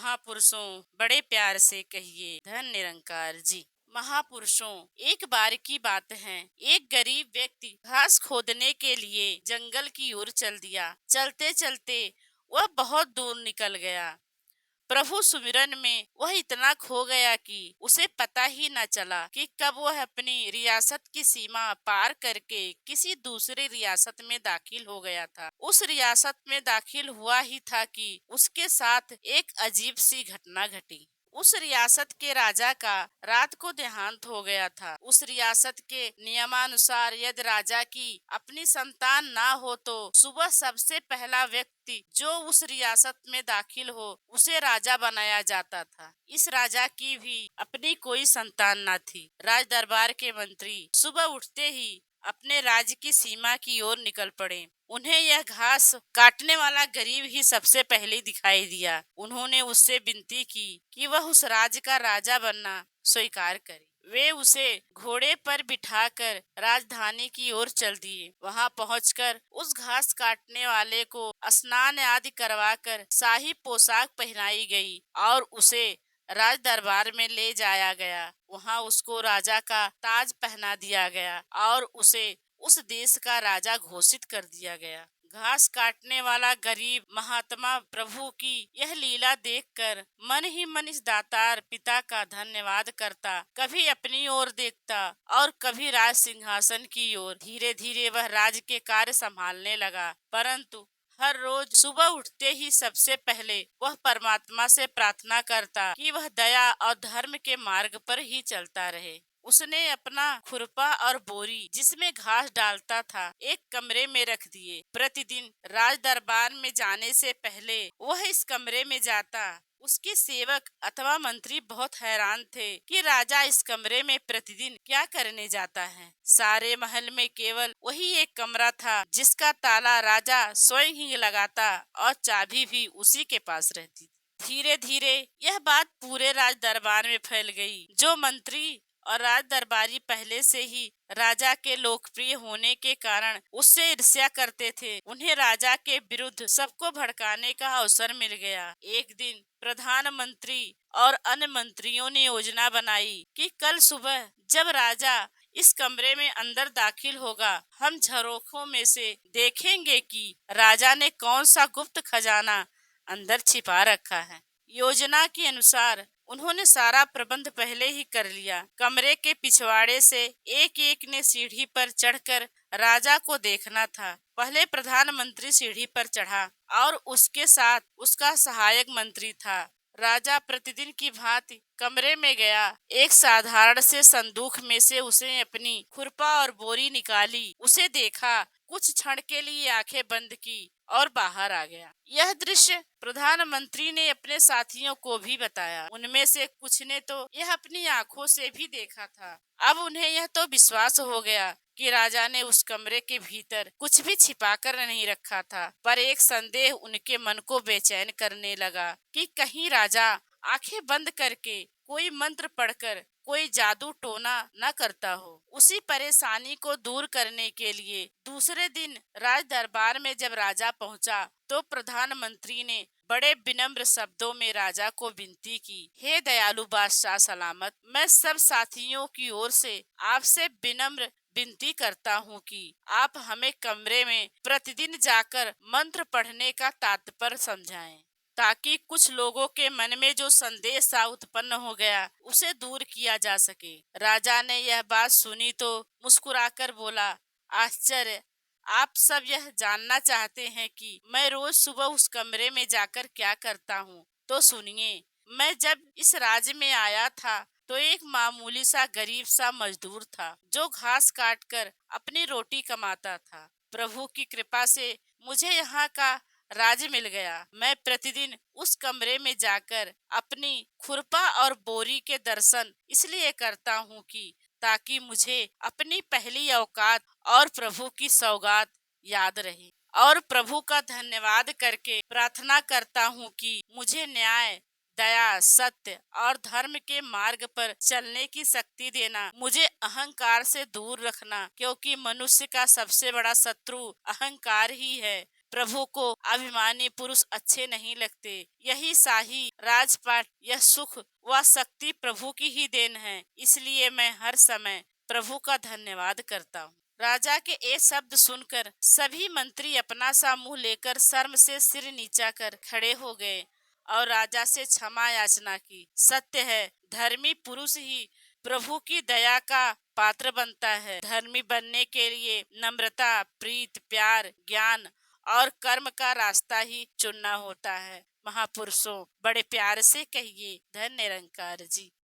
महापुरुषों बड़े प्यार से कहिए धन निरंकार जी। महापुरुषों, एक बार की बात है, एक गरीब व्यक्ति घास खोदने के लिए जंगल की ओर चल दिया। चलते चलते वह बहुत दूर निकल गया। प्रभु सुमिरन में वह इतना खो गया कि उसे पता ही न चला कि कब वह अपनी रियासत की सीमा पार करके किसी दूसरे रियासत में दाखिल हो गया था। उस रियासत में दाखिल हुआ ही था कि उसके साथ एक अजीब सी घटना घटी। उस रियासत के राजा का रात को देहांत हो गया था। उस रियासत के नियमानुसार यदि राजा की अपनी संतान ना हो तो सुबह सबसे पहला व्यक्ति जो उस रियासत में दाखिल हो उसे राजा बनाया जाता था। इस राजा की भी अपनी कोई संतान न थी। राज दरबार के मंत्री सुबह उठते ही अपने राज्य की सीमा की ओर निकल पड़े। उन्हें यह घास काटने वाला गरीब ही सबसे पहले दिखाई दिया। उन्होंने उससे विनती की कि वह उस राज्य का राजा बनना स्वीकार करे। वे उसे घोड़े पर बिठाकर राजधानी की ओर चल दिए। वहां पहुंचकर उस घास काटने वाले को स्नान आदि करवाकर शाही पोशाक पहनाई गई और उसे राज दरबार में ले जाया गया। वहां उसको राजा का ताज पहना दिया गया और उसे उस देश का राजा घोषित कर दिया गया। घास काटने वाला गरीब महात्मा प्रभु की यह लीला देखकर मन ही मन इस दातार पिता का धन्यवाद करता, कभी अपनी ओर देखता और कभी राज सिंहासन की ओर। धीरे धीरे वह राज्य के कार्य संभालने लगा, परंतु हर रोज सुबह उठते ही सबसे पहले वह परमात्मा से प्रार्थना करता कि वह दया और धर्म के मार्ग पर ही चलता रहे। उसने अपना खुरपा और बोरी जिसमें घास डालता था एक कमरे में रख दिए। प्रतिदिन राज दरबार में जाने से पहले वह इस कमरे में जाता। उसके सेवक अथवा मंत्री बहुत हैरान थे कि राजा इस कमरे में प्रतिदिन क्या करने जाता है। सारे महल में केवल वही एक कमरा था जिसका ताला राजा स्वयं ही लगाता और चाबी भी उसी के पास रहती। धीरे धीरे यह बात पूरे राज दरबार में फैल गई। जो मंत्री और राज दरबारी पहले से ही राजा के लोकप्रिय होने के कारण उससे ईर्ष्या करते थे, उन्हें राजा के विरुद्ध सबको भड़काने का अवसर मिल गया। एक दिन प्रधानमंत्री और अन्य मंत्रियों ने योजना बनाई कि कल सुबह जब राजा इस कमरे में अंदर दाखिल होगा, हम झरोखों में से देखेंगे कि राजा ने कौन सा गुप्त खजाना अंदर छिपा रखा है। योजना के अनुसार उन्होंने सारा प्रबंध पहले ही कर लिया। कमरे के पिछवाड़े से एक एक ने सीढ़ी पर चढ़कर राजा को देखना था। पहले प्रधानमंत्री सीढ़ी पर चढ़ा और उसके साथ उसका सहायक मंत्री था। राजा प्रतिदिन की भांति कमरे में गया। एक साधारण से संदूक में से उसने अपनी खुरपा और बोरी निकाली, उसे देखा, कुछ क्षण के लिए आंखें बंद की और बाहर आ गया। यह दृश्य प्रधानमंत्री ने अपने साथियों को भी बताया। उनमें से कुछ ने तो यह अपनी आंखों से भी देखा था। अब उन्हें यह तो विश्वास हो गया कि राजा ने उस कमरे के भीतर कुछ भी छिपाकर नहीं रखा था, पर एक संदेह उनके मन को बेचैन करने लगा कि कहीं राजा आंखें बंद करके कोई मंत्र पढ़कर कोई जादू टोना न करता हो। उसी परेशानी को दूर करने के लिए दूसरे दिन राज दरबार में जब राजा पहुंचा तो प्रधानमंत्री ने बड़े विनम्र शब्दों में राजा को विनती की, हे दयालु बादशाह सलामत, मैं सब साथियों की ओर से आपसे विनम्र विनती करता हूँ कि आप हमें कमरे में प्रतिदिन जाकर मंत्र पढ़ने का तात्पर्य समझाएं, ताकि कुछ लोगों के मन में जो संदेह सा उत्पन्न हो गया उसे दूर किया जा सके। राजा ने यह बात सुनी तो मुस्कुराकर बोला, आश्चर्य, आप सब यह जानना चाहते हैं कि मैं रोज सुबह उस कमरे में जाकर क्या करता हूँ, तो सुनिए। मैं जब इस राज्य में आया था तो एक मामूली सा गरीब सा मजदूर था जो घास काटकर अपनी रोटी कमाता था। प्रभु की कृपा से मुझे यहाँ का राज्य मिल गया। मैं प्रतिदिन उस कमरे में जाकर अपनी खुरपा और बोरी के दर्शन इसलिए करता हूँ कि ताकि मुझे अपनी पहली औकात और प्रभु की सौगात याद रहे, और प्रभु का धन्यवाद करके प्रार्थना करता हूँ कि मुझे न्याय, दया, सत्य और धर्म के मार्ग पर चलने की शक्ति देना, मुझे अहंकार से दूर रखना, क्योंकि मनुष्य का सबसे बड़ा शत्रु अहंकार ही है। प्रभु को अभिमानी पुरुष अच्छे नहीं लगते। यही शाही राजपाट, यह सुख व शक्ति प्रभु की ही देन है। इसलिए मैं हर समय प्रभु का धन्यवाद करता हूँ। राजा के ये शब्द सुनकर सभी मंत्री अपना सा मुंह लेकर शर्म से सिर नीचा कर खड़े हो गए और राजा से क्षमा याचना की। सत्य है, धर्मी पुरुष ही प्रभु की दया का पात्र बनता है। धर्मी बनने के लिए नम्रता, प्रीत, प्यार, ज्ञान और कर्म का रास्ता ही चुनना होता है। महापुरुषों, बड़े प्यार से कहिए, धन्य निरंकार जी।